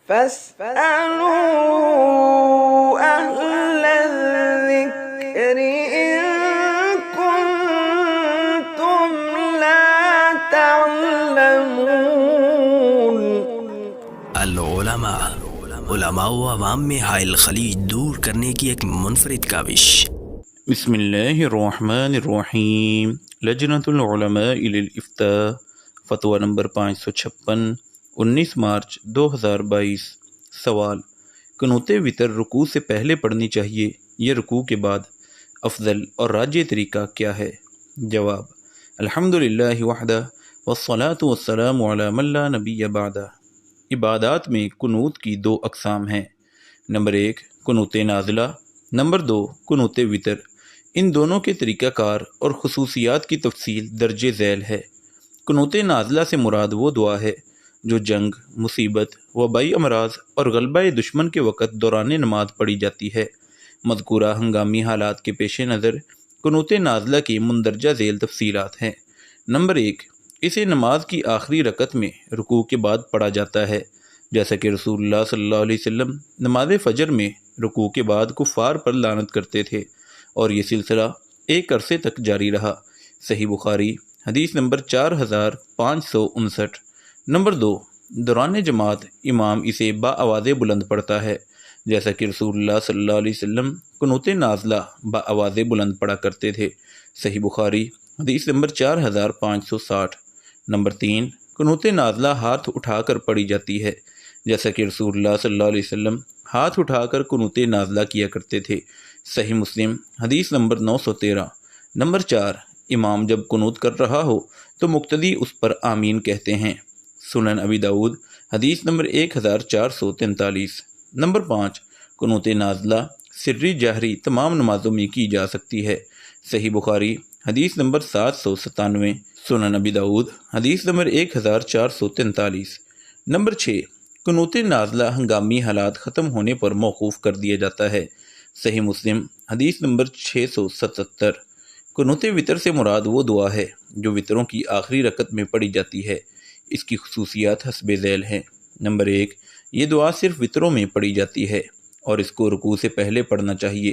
فاسألوا أهل الذكر إن كنتم لا تعلمون۔ علماء و عوام میں حائل خلیج دور کرنے کی ایک منفرد کاوش۔ بسم اللہ الرحمن الرحیم۔ لجنۃ العلماء للافتاء فتویٰ نمبر 556 19 مارچ 2022۔ سوال: قنوت وتر رکوع سے پہلے پڑھنی چاہیے یا رکوع کے بعد؟ افضل اور راجح طریقہ کیا ہے؟ جواب: الحمدللہ وحدہ والصلاة والسلام علی من لا نبی بعدہ۔ عبادات میں قنوت کی دو اقسام ہیں، نمبر 1 قنوت نازلہ، نمبر 2 قنوت وتر۔ ان دونوں کے طریقہ کار اور خصوصیات کی تفصیل درج ذیل ہے۔ قنوت نازلہ سے مراد وہ دعا ہے جو جنگ، مصیبت، وبائی امراض اور غلبہ دشمن کے وقت دوران نماز پڑھی جاتی ہے۔ مذکورہ ہنگامی حالات کے پیش نظر قنوت نازلہ کی مندرجہ ذیل تفصیلات ہیں۔ نمبر 1، اسے نماز کی آخری رکعت میں رکوع کے بعد پڑھا جاتا ہے، جیسا کہ رسول اللہ صلی اللہ علیہ وسلم نماز فجر میں رکوع کے بعد کفار پر لعنت کرتے تھے، اور یہ سلسلہ ایک عرصے تک جاری رہا۔ صحیح بخاری حدیث نمبر 4559۔ نمبر 2، دوران جماعت امام اسے باآواز بلند پڑھتا ہے، جیسا کہ رسول اللہ صلی اللہ علیہ وسلم قنوت نازلہ باآواز بلند پڑھا کرتے تھے۔ صحیح بخاری حدیث نمبر 4560۔ نمبر 3، قنوت نازلہ ہاتھ اٹھا کر پڑھی جاتی ہے، جیسا کہ رسول اللہ صلی اللہ علیہ وسلم ہاتھ اٹھا کر قنوت نازلہ کیا کرتے تھے۔ صحیح مسلم حدیث نمبر 913۔ نمبر 4، امام جب قنوت کر رہا ہو تو مقتدی اس پر آمین کہتے ہیں۔ سنن ابی داؤد حدیث نمبر 1443۔ نمبر 5، قنوت نازلہ سری جہری تمام نمازوں میں کی جا سکتی ہے۔ صحیح بخاری حدیث نمبر 797۔ سنن ابی داؤد حدیث نمبر 1443۔ نمبر 6، قنوت نازلہ ہنگامی حالات ختم ہونے پر موقوف کر دیا جاتا ہے۔ صحیح مسلم حدیث نمبر 677۔ قنوت وتر سے مراد وہ دعا ہے جو وتروں کی آخری رکعت میں پڑھی جاتی ہے۔ اس کی خصوصیات حسب ذیل ہیں۔ نمبر 1، یہ دعا صرف وتروں میں پڑھی جاتی ہے اور اس کو رکوع سے پہلے پڑھنا چاہیے،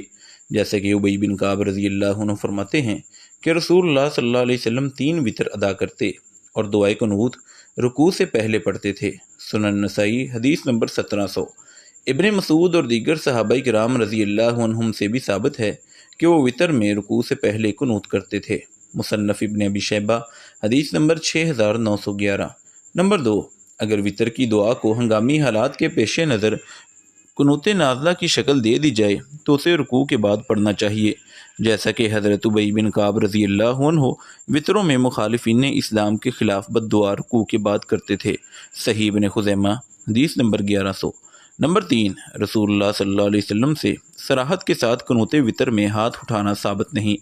جیسا کہ ابی بن کعب رضی اللہ عنہ فرماتے ہیں کہ رسول اللہ صلی اللہ علیہ وسلم 3 وتر ادا کرتے اور دعائے قنوت رکوع سے پہلے پڑھتے تھے۔ سنن نسائی حدیث نمبر 1700۔ ابن مسعود اور دیگر صحابہ کرام رضی اللہ عنہم سے بھی ثابت ہے کہ وہ وتر میں رکوع سے پہلے قنوت کرتے تھے۔ مصنف ابن ابی شیبہ حدیث نمبر 6911۔ نمبر 2، اگر وتر کی دعا کو ہنگامی حالات کے پیش نظر قنوت نازلہ کی شکل دے دی جائے تو اسے رکوع کے بعد پڑھنا چاہیے، جیسا کہ حضرت ابی بن کعب رضی اللہ عنہ وتروں میں مخالفین اسلام کے خلاف بد دعا رکوع کے بعد کرتے تھے۔ صحیح ابن خزیمہ حدیث نمبر 1100۔ نمبر 3، رسول اللہ صلی اللہ علیہ وسلم سے صراحت کے ساتھ قنوت وتر میں ہاتھ اٹھانا ثابت نہیں،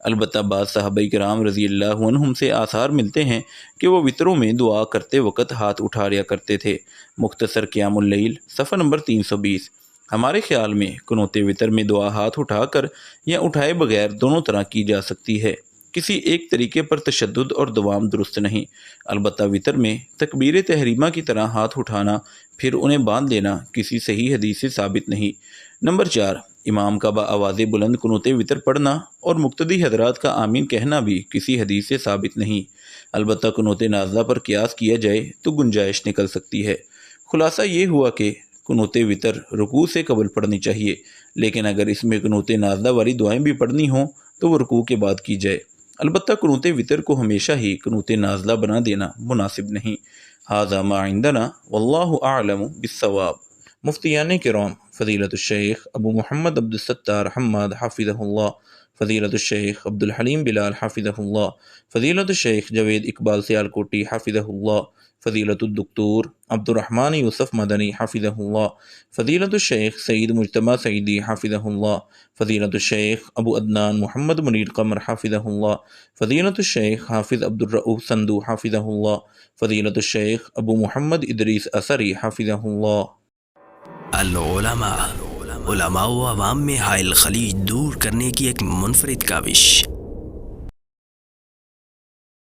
البتہ بعض صحابہ کرام رضی اللہ عنہم سے آثار ملتے ہیں کہ وہ وتروں میں دعا کرتے وقت ہاتھ اٹھا لیا کرتے تھے۔ مختصر قیام اللیل صفحہ نمبر 320۔ ہمارے خیال میں قنوت وتر میں دعا ہاتھ اٹھا کر یا اٹھائے بغیر دونوں طرح کی جا سکتی ہے۔ کسی ایک طریقے پر تشدد اور دوام درست نہیں، البتہ وتر میں تکبیر تحریمہ کی طرح ہاتھ اٹھانا پھر انہیں باندھ لینا کسی صحیح حدیث سے ثابت نہیں۔ نمبر 4، امام کا باآواز بلند قنوت وتر پڑھنا اور مقتدی حضرات کا آمین کہنا بھی کسی حدیث سے ثابت نہیں، البتہ قنوت نازلہ پر قیاس کیا جائے تو گنجائش نکل سکتی ہے۔ خلاصہ یہ ہوا کہ قنوت وتر رکوع سے قبل پڑھنی چاہیے، لیکن اگر اس میں قنوت نازلہ والی دعائیں بھی پڑھنی ہوں تو وہ رکوع کے بعد کی جائے، البتہ قنوت وتر کو ہمیشہ ہی قنوت نازلہ بنا دینا مناسب نہیں۔ ھذا ما عندنا واللہ اعلم بالصواب۔ مفتیان کرام فضیلت الشیخ ابو محمد عبد الستار حماد حافظہ اللہ، فضیلت الشیخ عبد الحلیم بلال حافظہ اللہ، فضیلت الشیخ جوید اقبال سیالکوٹی حافظہ اللہ، فضیلت الدکتور عبد الرحمن یوسف مدنی حافظہ اللہ، فضیلت الشیخ سعید مجتبیٰ سعیدی حافظہ اللہ، فضیلت الشیخ ابو عدنان محمد منیر قمر حافظہ اللہ، فضیلت الشیخ حافظ عبد الرؤوف سندو حافظہ اللہ، فضیلت الشیخ ابو محمد ادریس اثری حافظہ اللہ۔ علماء و عوام میں حائل خلیج دور کرنے کی ایک منفرد کاوش۔